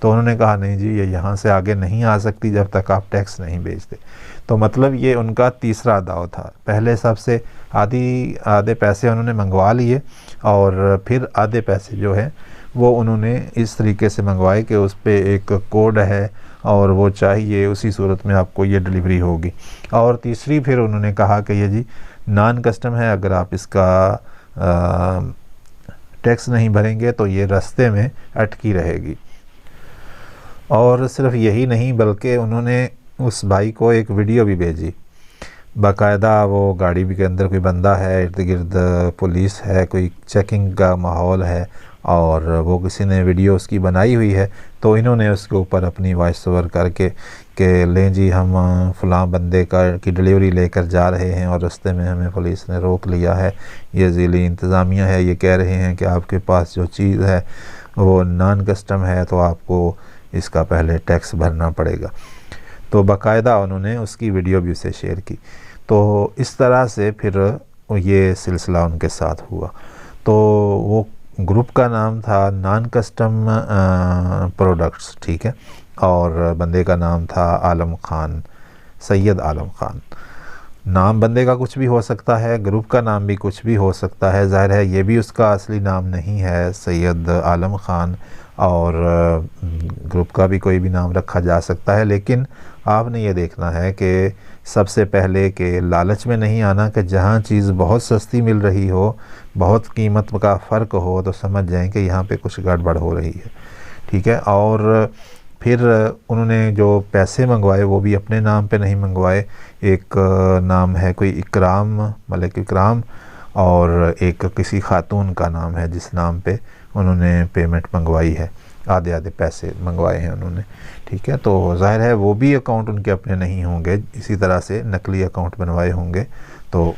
تو انہوں نے کہا نہیں جی یہ یہاں سے آگے نہیں آ سکتی جب تک آپ ٹیکس نہیں بھیجتے۔ تو مطلب یہ ان کا تیسرا داؤ تھا، پہلے سب سے آدھے پیسے انہوں نے منگوا لیے، اور پھر آدھے پیسے جو ہے وہ انہوں نے اس طریقے سے منگوائے کہ اس پہ ایک کوڈ ہے اور وہ چاہیے اسی صورت میں آپ کو یہ ڈلیوری ہوگی۔ اور تیسری پھر انہوں نے کہا کہ یہ جی نان کسٹم ہے، اگر آپ اس کا ٹیکس نہیں بھریں گے تو یہ رستے میں اٹکی رہے گی۔ اور صرف یہی نہیں بلکہ انہوں نے اس بھائی کو ایک ویڈیو بھی بھیجی، باقاعدہ وہ گاڑی کے اندر کوئی بندہ ہے، ارد گرد پولیس ہے، کوئی چیکنگ کا ماحول ہے، اور وہ کسی نے ویڈیو اس کی بنائی ہوئی ہے، تو انہوں نے اس کے اوپر اپنی وائس اوور کر کے کہ لیں جی ہم فلاں بندے کی ڈلیوری لے کر جا رہے ہیں اور رستے میں ہمیں پولیس نے روک لیا ہے، یہ ذیلی انتظامیہ ہے، یہ کہہ رہے ہیں کہ آپ کے پاس جو چیز ہے وہ نان کسٹم ہے تو آپ کو اس کا پہلے ٹیکس بھرنا پڑے گا۔ تو باقاعدہ انہوں نے اس کی ویڈیو بھی اسے شیئر کی۔ تو اس طرح سے پھر یہ سلسلہ ان کے ساتھ ہوا۔ تو وہ گروپ کا نام تھا نان کسٹم پروڈکٹس، ٹھیک ہے، اور بندے کا نام تھا عالم خان، سید عالم خان۔ نام بندے کا کچھ بھی ہو سکتا ہے، گروپ کا نام بھی کچھ بھی ہو سکتا ہے، ظاہر ہے یہ بھی اس کا اصلی نام نہیں ہے سید عالم خان، اور گروپ کا بھی کوئی بھی نام رکھا جا سکتا ہے، لیکن آپ نے یہ دیکھنا ہے کہ سب سے پہلے کہ لالچ میں نہیں آنا کہ جہاں چیز بہت سستی مل رہی ہو، بہت قیمت کا فرق ہو، تو سمجھ جائیں کہ یہاں پہ کچھ گڑبڑ ہو رہی ہے، ٹھیک ہے۔ اور پھر انہوں نے جو پیسے منگوائے وہ بھی اپنے نام پہ نہیں منگوائے، ایک نام ہے کوئی اکرام، ملک اکرام، اور ایک کسی خاتون کا نام ہے جس نام پہ انہوں نے پیمنٹ منگوائی ہے، آدھے پیسے منگوائے ہیں انہوں نے، ٹھیک ہے۔ تو ظاہر ہے وہ بھی اکاؤنٹ ان کے اپنے نہیں ہوں گے، اسی طرح سے نقلی اکاؤنٹ بنوائے ہوں گے۔ تو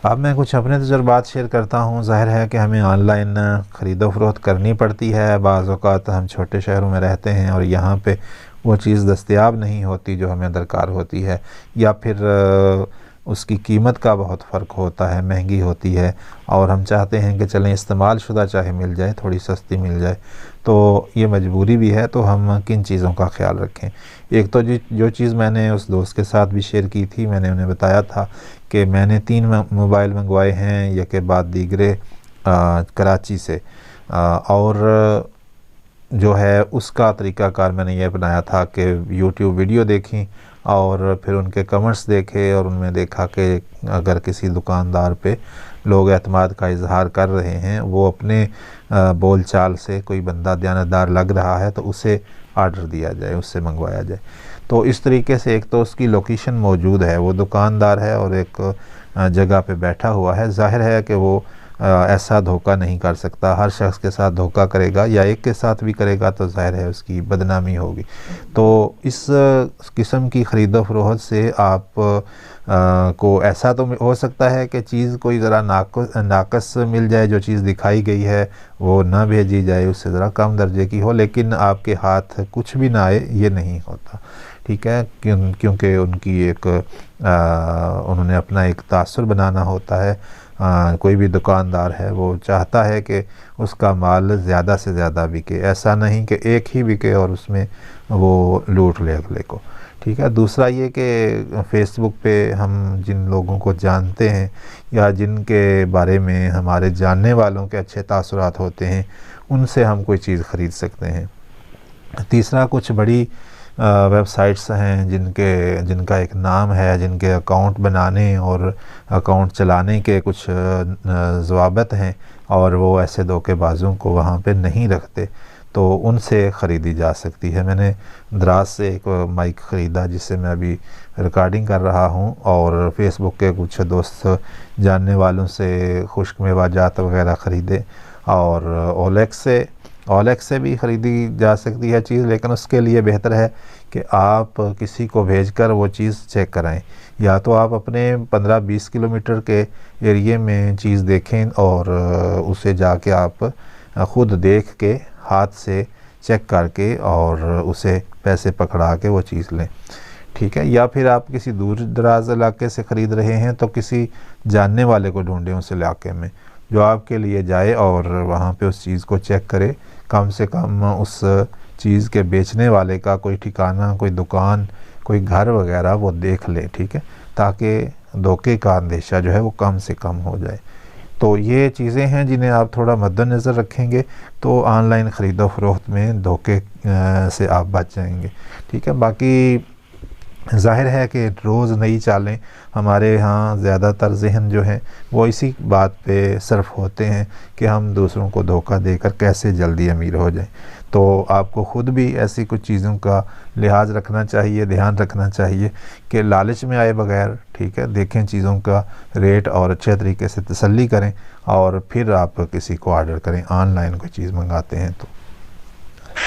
اب میں کچھ اپنے تجربات شیئر کرتا ہوں۔ ظاہر ہے کہ ہمیں آن لائن خرید و فروخت کرنی پڑتی ہے، بعض اوقات ہم چھوٹے شہروں میں رہتے ہیں اور یہاں پہ وہ چیز دستیاب نہیں ہوتی جو ہمیں درکار ہوتی ہے، یا پھر اس کی قیمت کا بہت فرق ہوتا ہے، مہنگی ہوتی ہے، اور ہم چاہتے ہیں کہ چلیں استعمال شدہ چاہے مل جائے، تھوڑی سستی مل جائے، تو یہ مجبوری بھی ہے۔ تو ہم کن چیزوں کا خیال رکھیں؟ ایک تو جو چیز میں نے اس دوست کے ساتھ بھی شیئر کی تھی، میں نے انہیں بتایا تھا کہ میں نے 3 موبائل منگوائے ہیں، یک بعد دیگرے کراچی سے، اور جو ہے اس کا طریقہ کار میں نے یہ اپنایا تھا کہ یوٹیوب ویڈیو دیکھیں اور پھر ان کے کمنٹس دیکھے، اور ان میں دیکھا کہ اگر کسی دکاندار پہ لوگ اعتماد کا اظہار کر رہے ہیں، وہ اپنے بول چال سے کوئی بندہ دیانتدار لگ رہا ہے تو اسے آرڈر دیا جائے، اس سے منگوایا جائے۔ تو اس طریقے سے ایک تو اس کی لوکیشن موجود ہے، وہ دکاندار ہے اور ایک جگہ پہ بیٹھا ہوا ہے، ظاہر ہے کہ وہ ایسا دھوکہ نہیں کر سکتا، ہر شخص کے ساتھ دھوکہ کرے گا یا ایک کے ساتھ بھی کرے گا تو ظاہر ہے اس کی بدنامی ہوگی۔ تو اس قسم کی خرید و فروخت سے آپ کو ایسا تو ہو سکتا ہے کہ چیز کوئی ذرا ناقص مل جائے، جو چیز دکھائی گئی ہے وہ نہ بھیجی جائے، اس سے ذرا کم درجے کی ہو، لیکن آپ کے ہاتھ کچھ بھی نہ آئے، یہ نہیں ہوتا، ٹھیک ہے، کیونکہ ان کی ایک انہوں نے اپنا ایک تاثر بنانا ہوتا ہے۔ کوئی بھی دکاندار ہے وہ چاہتا ہے کہ اس کا مال زیادہ سے زیادہ بکے، ایسا نہیں کہ ایک ہی بکے اور اس میں وہ لوٹ لے اگلے کو، ٹھیک ہے۔ دوسرا یہ کہ فیس بک پہ ہم جن لوگوں کو جانتے ہیں یا جن کے بارے میں ہمارے جاننے والوں کے اچھے تاثرات ہوتے ہیں، ان سے ہم کوئی چیز خرید سکتے ہیں۔ تیسرا کچھ بڑی ویب سائٹس ہیں جن کا ایک نام ہے، جن کے اکاؤنٹ بنانے اور اکاؤنٹ چلانے کے کچھ ضوابط ہیں، اور وہ ایسے دھوکے بازوں کو وہاں پہ نہیں رکھتے، تو ان سے خریدی جا سکتی ہے۔ میں نے دراز سے ایک مائک خریدا جس سے میں ابھی ریکارڈنگ کر رہا ہوں، اور فیس بک کے کچھ دوست جاننے والوں سے خشک میوہ جات وغیرہ خریدے، اور اولیکس سے بھی خریدی جا سکتی ہے چیز، لیکن اس کے لیے بہتر ہے کہ آپ کسی کو بھیج کر وہ چیز چیک کرائیں، یا تو آپ اپنے 15-20 کلومیٹر کے ایریے میں چیز دیکھیں اور اسے جا کے آپ خود دیکھ کے ہاتھ سے چیک کر کے اور اسے پیسے پکڑا کے وہ چیز لیں، ٹھیک ہے۔ یا پھر آپ کسی دور دراز علاقے سے خرید رہے ہیں تو کسی جاننے والے کو ڈھونڈیں اس علاقے میں، جو آپ کے لیے جائے اور وہاں پہ اس چیز کو چیک کرے، کم سے کم اس چیز کے بیچنے والے کا کوئی ٹھکانہ، کوئی دکان، کوئی گھر وغیرہ وہ دیکھ لے، ٹھیک ہے، تاکہ دھوکے کا اندیشہ جو ہے وہ کم سے کم ہو جائے۔ تو یہ چیزیں ہیں جنہیں آپ تھوڑا مد نظر رکھیں گے تو آن لائن خرید و فروخت میں دھوکے سے آپ بچ جائیں گے، ٹھیک ہے۔ باقی ظاہر ہے کہ روز نئی چالیں ہمارے ہاں زیادہ تر ذہن جو ہیں وہ اسی بات پہ صرف ہوتے ہیں کہ ہم دوسروں کو دھوکہ دے کر کیسے جلدی امیر ہو جائیں۔ تو آپ کو خود بھی ایسی کچھ چیزوں کا لحاظ رکھنا چاہیے، دھیان رکھنا چاہیے کہ لالچ میں آئے بغیر، ٹھیک ہے، دیکھیں چیزوں کا ریٹ اور اچھے طریقے سے تسلی کریں اور پھر آپ کسی کو آرڈر کریں آن لائن کوئی چیز منگاتے ہیں تو۔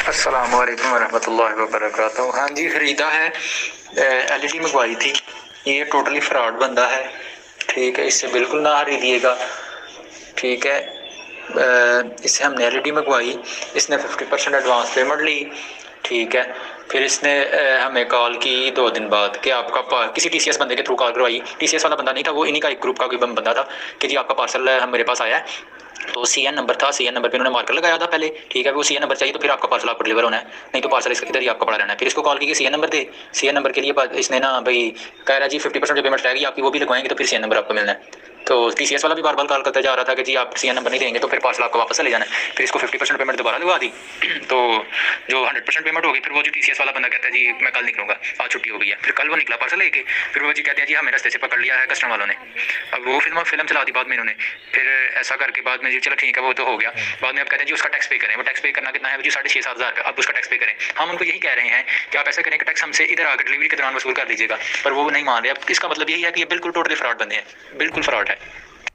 السلام علیکم ورحمۃ اللہ وبرکاتہ۔ ہاں جی، خریدا ہے، LED منگوائی تھی، یہ ٹوٹلی فراڈ بندہ ہے، ٹھیک ہے، اس سے بالکل نہ خریدیے گا، ٹھیک ہے۔ اس سے ہم نے LED منگوائی، اس نے 50% ایڈوانس پیمنٹ لی، ٹھیک ہے۔ پھر اس نے ہمیں کال کی 2 دن بعد کہ آپ کا کسی TCS بندے کے تھرو کال کروائی، TCS والا بندہ نہیں تھا، وہ انہی کا ایک گروپ کا کوئی بندہ تھا کہ جی آپ کا پارسل میرے پاس آیا ہے، تو CN نمبر تھا، CN نمبر پہ انہوں نے مارکر لگایا تھا پہلے، ٹھیک ہے، وہ CN نمبر چاہیے تو پھر آپ کا پارسل آپ کو ڈلیور ہونا ہے، نہیں تو پارسل اس کے ادھر ہی آپ کا پڑا رہنا ہے۔ پھر اس کو کال کی کہ CN نمبر دے، CN نمبر کے لیے اس نے نا بھائی کہہ رہا جی 50% جو پیمنٹ رہے گی آپ کی وہ بھی لگوائیں گے تو پھر CN نمبر آپ کو ملنا ہے۔ تو TCS والا بھی بار بار کال کرتا جا رہا تھا کہ جی آپ CN نمبر نہیں دیں گے تو پھر پارسل آپ کو واپس لے جانا ہے۔ پھر اس کو 50% پیمنٹ دوبارہ لگوا دی، تو جو 100% پیمنٹ ہوگی پھر وہ جو TCS والا بندہ کہتا ہے جی میں کل نکلوں گا، آج چھٹی ہو گئی ہے، پھر کل وہ نکلا پارسل لے کے، پھر وہ جی کہتے ہیں جی ہمیں رستے سے پکڑ لیا ہے کسٹمر والوں نے، اب وہ فلم چلا دی بعد میں انہوں نے، پھر ایسا کر کے بعد میں جی چلو ٹھیک ہے وہ تو ہو گیا، بعد میں اب کہتے ہیں جی اس کا ٹیکس پے کریں، وہ ٹیکس پے کرنا کتنا ہے جی 6,500-7 ہزار کا، اب اس کا ٹیکس پے کریں۔ ہم ان کو یہی کہہ رہے ہیں کہ آپ ایسا کریں کہ ٹیکس ہم سے ادھر آ کے ڈلیوری کے دوران وصول کر لیجیے گا، پر وہ نہیں مان رہے۔ اب اس کا مطلب یہی ہے کہ یہ بالکل ٹوٹلی فراڈ بندے ہیں، بالکل فراڈ ہے۔